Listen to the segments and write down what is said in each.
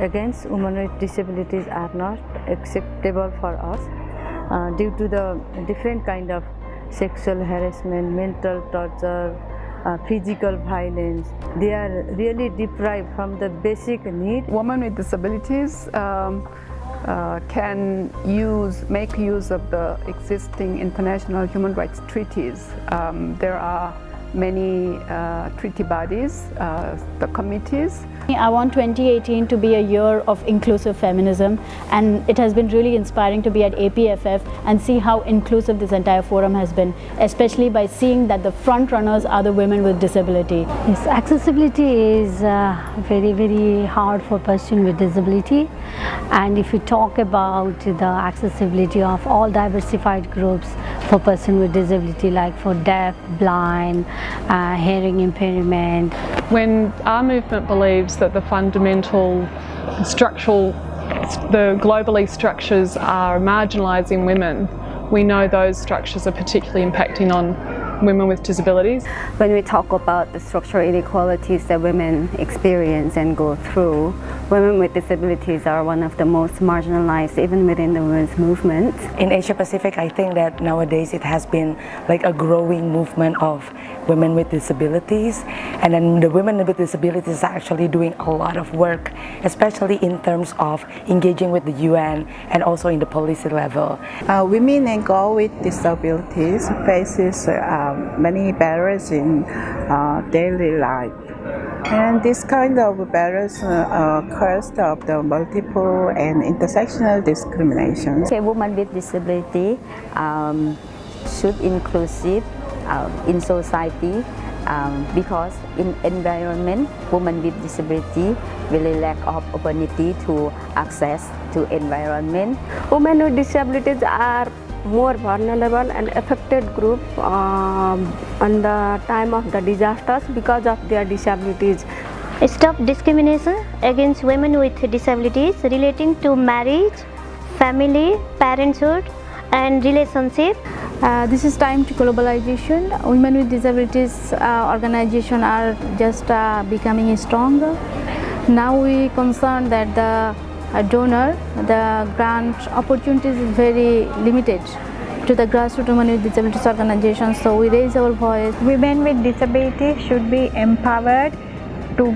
against women with disabilities are not acceptable for us due to the different kind of sexual harassment, mental torture, physical violence. They are really deprived from the basic need. Women with disabilities can make use of the existing international human rights treaties. There are many treaty bodies, the committees. I want 2018 to be a year of inclusive feminism, and it has been really inspiring to be at APFF and see how inclusive this entire forum has been, especially by seeing that the front runners are the women with disability. Yes, accessibility is very, very hard for person with disability, and if you talk about the accessibility of all diversified groups for person with disability, like for deaf, blind, hearing impairment. When our movement believes that the fundamental the globally structures are marginalising women, we know those structures are particularly impacting on women with disabilities. When we talk about the structural inequalities that women experience and go through, women with disabilities are one of the most marginalized even within the women's movement. In Asia Pacific, I think that nowadays it has been like a growing movement of women with disabilities, and then the women with disabilities are actually doing a lot of work, especially in terms of engaging with the UN and also in the policy level. Women and girls with disabilities faces many barriers in daily life, and this kind of barriers occurs of the multiple and intersectional discrimination. Okay, women with disability should inclusive in society because in environment, women with disability really lack of opportunity to access to environment. Women with disabilities are more vulnerable and affected group on the time of the disasters because of their disabilities. Stop discrimination against women with disabilities relating to marriage, family, parenthood and relationship. This is time to globalization. Women with disabilities organizations are just becoming stronger. Now we concerned that the the grant opportunities is very limited to the grassroots women with disabilities organizations, so we raise our voice. Women with disabilities should be empowered to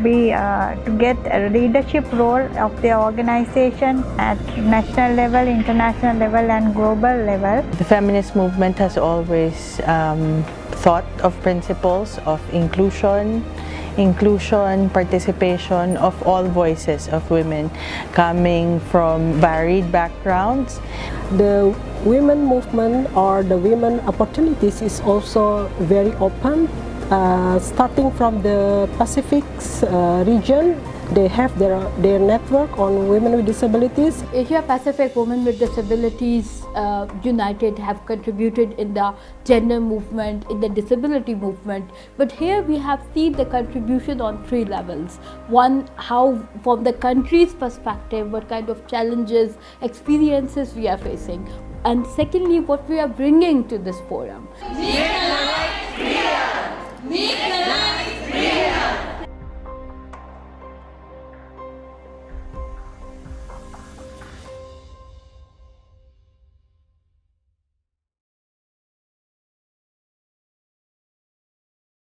get a leadership role of their organization at national level, international level and global level. The feminist movement has always thought of principles of inclusion, participation of all voices of women coming from varied backgrounds. The women movement or the women opportunities is also very open. Starting from the Pacific region, they have their network on women with disabilities. Asia Pacific Women with Disabilities United have contributed in the gender movement, in the disability movement, but here we have seen the contribution on three levels. One, how from the country's perspective, what kind of challenges, experiences we are facing, and secondly, what we are bringing to this forum. Make